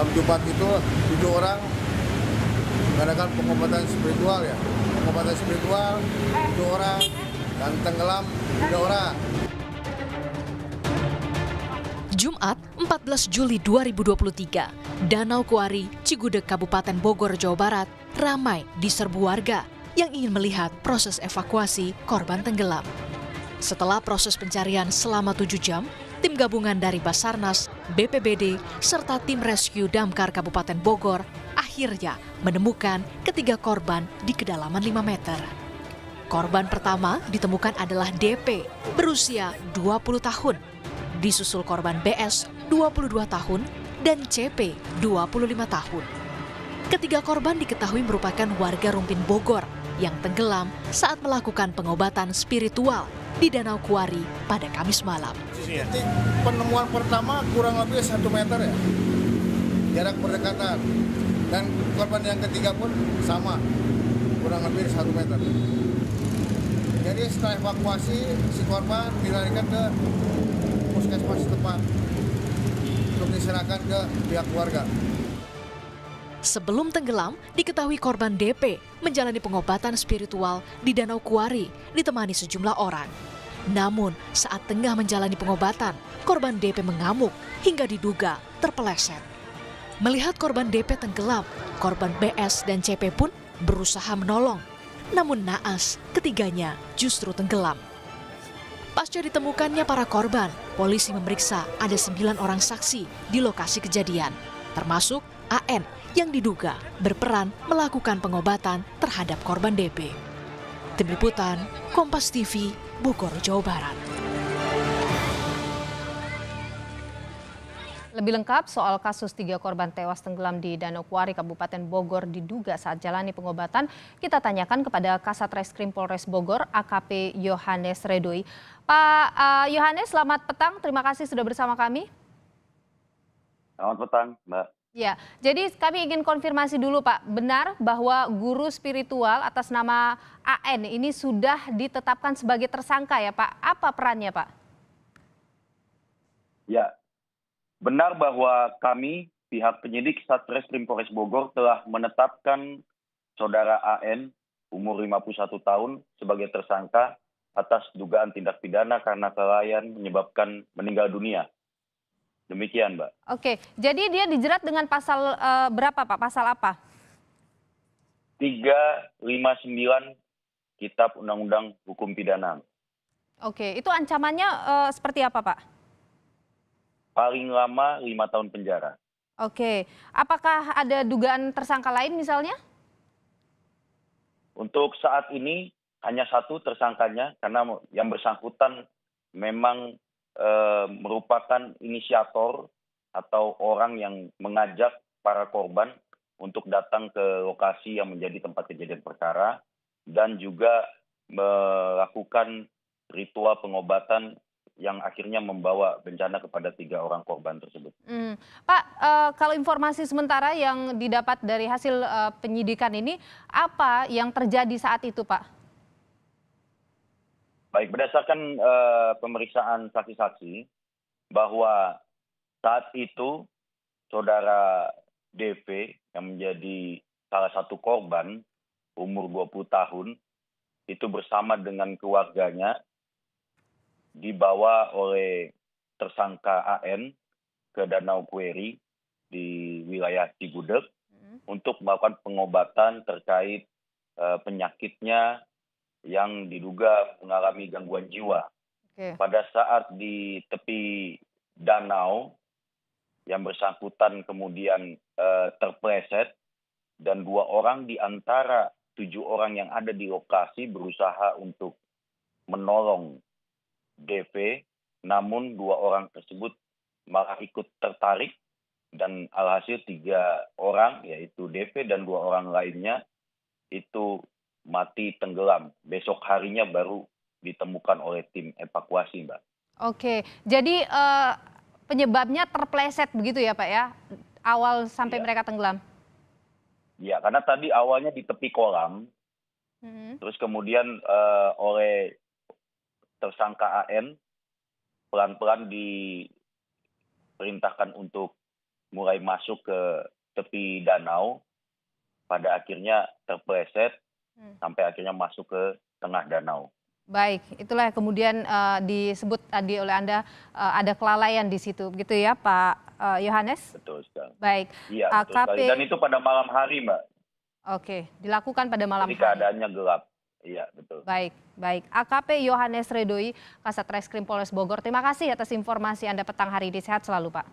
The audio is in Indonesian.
Dalam Jumat itu 7 orang mengadakan pengobatan spiritual ya. Pengobatan spiritual 7 orang dan tenggelam 3 orang. Jumat 14 Juli 2023, Danau Kuari, Cigudeg, Kabupaten Bogor, Jawa Barat, ramai diserbu warga yang ingin melihat proses evakuasi korban tenggelam. Setelah proses pencarian selama 7 jam, tim gabungan dari Basarnas, BPBD, serta tim rescue damkar Kabupaten Bogor akhirnya menemukan ketiga korban di kedalaman 5 meter. Korban pertama ditemukan adalah DP, berusia 20 tahun. Disusul korban BS 22 tahun dan CP 25 tahun. Ketiga korban diketahui merupakan warga Rumpin Bogor yang tenggelam saat melakukan pengobatan spiritual di Danau Kuari pada Kamis malam. Titik penemuan pertama kurang lebih 1 meter ya, jarak berdekatan. Dan korban yang ketiga pun sama, kurang lebih 1 meter. Jadi setelah evakuasi, si korban dilarikan ke puskesmas setempat untuk diserahkan ke pihak keluarga. Sebelum tenggelam, diketahui korban DP menjalani pengobatan spiritual di Danau Kuari ditemani sejumlah orang. Namun, saat tengah menjalani pengobatan, korban DP mengamuk hingga diduga terpeleset. Melihat korban DP tenggelam, korban BS dan CP pun berusaha menolong. Namun naas, ketiganya justru tenggelam. Pasca ditemukannya para korban, polisi memeriksa ada 9 orang saksi di lokasi kejadian, termasuk AN yang diduga berperan melakukan pengobatan terhadap korban DP. Tim Liputan, Kompas TV, Bogor, Jawa Barat. Lebih lengkap soal kasus 3 korban tewas tenggelam di Danau Kuari, Kabupaten Bogor diduga saat jalani pengobatan, kita tanyakan kepada Kasat Reskrim Polres Bogor, AKP Yohanes Redoi. Pak Yohanes, selamat petang. Terima kasih sudah bersama kami. Selamat petang, Mbak. Ya, jadi kami ingin konfirmasi dulu Pak, benar bahwa guru spiritual atas nama AN ini sudah ditetapkan sebagai tersangka ya Pak? Apa perannya Pak? Ya, benar bahwa kami, pihak penyidik Satreskrim Polres Bogor telah menetapkan saudara AN, umur 51 tahun, sebagai tersangka atas dugaan tindak pidana karena kelalaian menyebabkan meninggal dunia. Demikian, Mbak. Oke, jadi dia dijerat dengan pasal berapa Pak? Pasal apa? 359 Kitab Undang-Undang Hukum Pidana. Oke, itu ancamannya seperti apa Pak? Paling lama 5 tahun penjara. Oke, apakah ada dugaan tersangka lain misalnya? Untuk saat ini hanya satu tersangkanya karena yang bersangkutan memang merupakan inisiator atau orang yang mengajak para korban untuk datang ke lokasi yang menjadi tempat kejadian perkara dan juga melakukan ritual pengobatan yang akhirnya membawa bencana kepada 3 orang korban tersebut. Pak, kalau informasi sementara yang didapat dari hasil penyidikan ini, apa yang terjadi saat itu Pak? Baik, berdasarkan pemeriksaan saksi-saksi bahwa saat itu saudara DV yang menjadi salah satu korban umur 20 tahun itu bersama dengan keluarganya dibawa oleh tersangka AN ke Danau Kuari di wilayah Cigudeg untuk melakukan pengobatan terkait penyakitnya yang diduga mengalami gangguan jiwa. Oke. Pada saat di tepi danau, yang bersangkutan kemudian terpleset dan 2 orang di antara 7 orang yang ada di lokasi berusaha untuk menolong DV, namun 2 orang tersebut malah ikut tertarik dan alhasil 3 orang yaitu DV dan 2 orang lainnya itu mati tenggelam. Besok harinya baru ditemukan oleh tim evakuasi, Mbak. Oke, jadi penyebabnya terpleset begitu ya Pak ya? Awal sampai Iya. mereka tenggelam? Ya, karena tadi awalnya di tepi kolam, terus kemudian oleh tersangka AN pelan-pelan diperintahkan untuk mulai masuk ke tepi danau, pada akhirnya terpleset sampai akhirnya masuk ke tengah danau. Baik, itulah yang kemudian disebut tadi oleh Anda ada kelalaian di situ, begitu ya Pak Yohanes? Betul sekali. Baik, Iya, betul sekali. Dan itu pada malam hari, Mbak. Oke, dilakukan pada malam Jadi hari. keadaannya gelap. Iya, betul. Baik, baik. AKP Yohanes Redoi, Kasat Reskrim Polres Bogor, terima kasih atas informasi Anda petang hari ini. Sehat selalu, Pak.